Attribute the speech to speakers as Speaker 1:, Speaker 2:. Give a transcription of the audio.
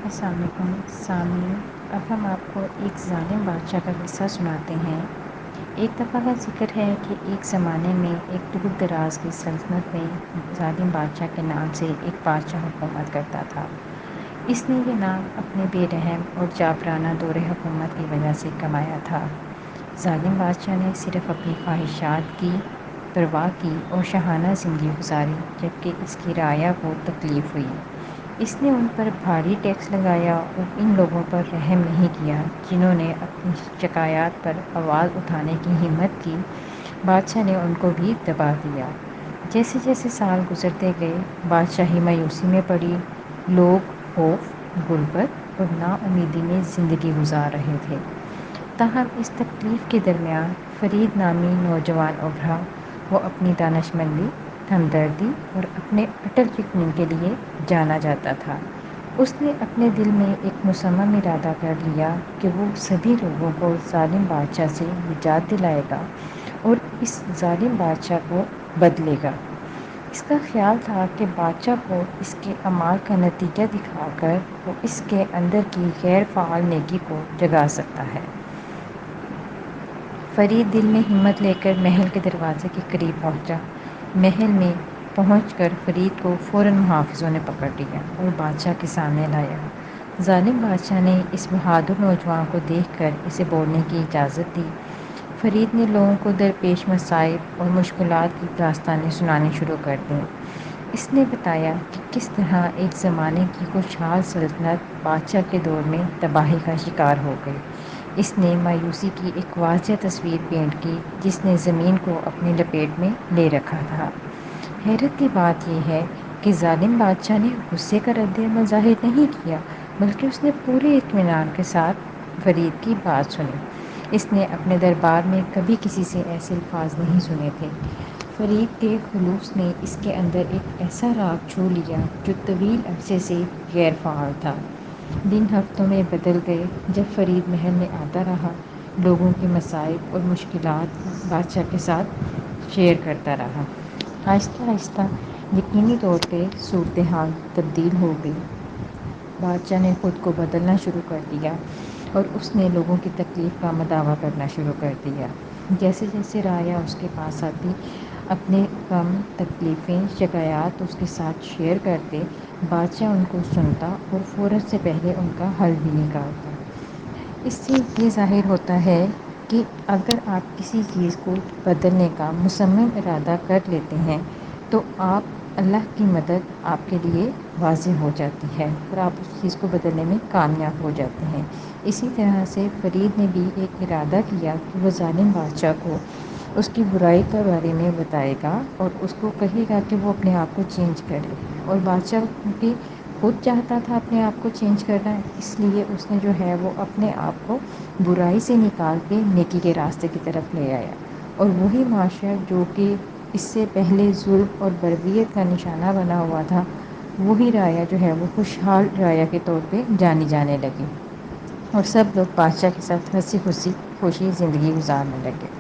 Speaker 1: السلام علیکم سامعین، اب ہم آپ کو ایک ظالم بادشاہ کا قصہ سناتے ہیں۔ ایک دفعہ کا ذکر ہے کہ ایک زمانے میں ایک دور دراز کی سلطنت میں ظالم بادشاہ کے نام سے ایک بادشاہ حکومت کرتا تھا۔ اس نے یہ نام اپنے بے رحم اور جابرانہ دور حکومت کی وجہ سے کمایا تھا۔ ظالم بادشاہ نے صرف اپنی خواہشات کی پرواہ کی اور شاہانہ زندگی گزاری، جبکہ اس کی رعایا کو تکلیف ہوئی۔ اس نے ان پر بھاری ٹیکس لگایا اور ان لوگوں پر رحم نہیں کیا جنہوں نے اپنی شکایات پر آواز اٹھانے کی ہمت کی۔ بادشاہ نے ان کو بھی دبا دیا۔ جیسے جیسے سال گزرتے گئے، بادشاہی مایوسی میں پڑی۔ لوگ خوف، غربت اور نا امیدی میں زندگی گزار رہے تھے۔ تاہم اس تکلیف کے درمیان فرید نامی نوجوان ابھرا۔ وہ اپنی دانشمندی، ہمدردی اور اپنے اٹل یقین کے لیے جانا جاتا تھا۔ اس نے اپنے دل میں ایک مصمم ارادہ کر لیا کہ وہ سبھی لوگوں کو ظالم بادشاہ سے نجات دلائے گا اور اس ظالم بادشاہ کو بدلے گا۔ اس کا خیال تھا کہ بادشاہ کو اس کے اعمال کا نتیجہ دکھا کر وہ اس کے اندر کی غیر فعال نیکی کو جگا سکتا ہے۔ فرید دل میں ہمت لے کر محل کے دروازے کے قریب پہنچا۔ محل میں پہنچ کر فرید کو فوراً محافظوں نے پکڑ لیا اور بادشاہ کے سامنے لایا۔ ظالم بادشاہ نے اس بہادر نوجوان کو دیکھ کر اسے بولنے کی اجازت دی۔ فرید نے لوگوں کو درپیش مصائب اور مشکلات کی داستانیں سنانی شروع کر دیں۔ اس نے بتایا کہ کس طرح ایک زمانے کی خوشحال سلطنت بادشاہ کے دور میں تباہی کا شکار ہو گئی۔ اس نے مایوسی کی ایک واضح تصویر پینٹ کی جس نے زمین کو اپنی لپیٹ میں لے رکھا تھا۔ حیرت کی بات یہ ہے کہ ظالم بادشاہ نے غصے کا رد عمل ظاہر نہیں کیا، بلکہ اس نے پورے اطمینان کے ساتھ فرید کی بات سنی۔ اس نے اپنے دربار میں کبھی کسی سے ایسے الفاظ نہیں سنے تھے۔ فرید کے خلوص نے اس کے اندر ایک ایسا راگ چھو لیا جو طویل عرصے سے غیر فعال تھا۔ دن ہفتوں میں بدل گئے۔ جب فرید محل میں آتا رہا، لوگوں کے مصائب اور مشکلات بادشاہ کے ساتھ شیئر کرتا رہا۔ آہستہ آہستہ یقینی طور پہ صورتحال تبدیل ہو گئی۔ بادشاہ نے خود کو بدلنا شروع کر دیا اور اس نے لوگوں کی تکلیف کا مداوا کرنا شروع کر دیا۔ جیسے جیسے رعایا اس کے پاس آتی، اپنے غم، تکلیفیں، شکایات اس کے ساتھ شیئر کرتے، بادشاہ ان کو سنتا اور فوراً سے پہلے ان کا حل بھی نکالتا۔ اس سے یہ ظاہر ہوتا ہے کہ اگر آپ کسی چیز کو بدلنے کا مصمم ارادہ کر لیتے ہیں تو اللہ کی مدد آپ کے لیے واضح ہو جاتی ہے اور آپ اس چیز کو بدلنے میں کامیاب ہو جاتے ہیں۔ اسی طرح سے فرید نے بھی ایک ارادہ کیا کہ وہ ظالم بادشاہ کو اس کی برائی کے بارے میں بتائے گا اور اس کو کہے گا کہ وہ اپنے آپ کو چینج کرے۔ اور بادشاہ بھی خود چاہتا تھا اپنے آپ کو چینج کرنا، اس لیے اس نے جو ہے وہ اپنے آپ کو برائی سے نکال کے نیکی کے راستے کی طرف لے آیا، اور وہی معاشرہ جو کہ اس سے پہلے ظلم اور بربریت کا نشانہ بنا ہوا تھا، وہی رعایا جو ہے وہ خوشحال رعایا کے طور پہ جانی جانے لگی اور سب لوگ بادشاہ کے ساتھ ہنسی خوشی زندگی گزارنے لگے۔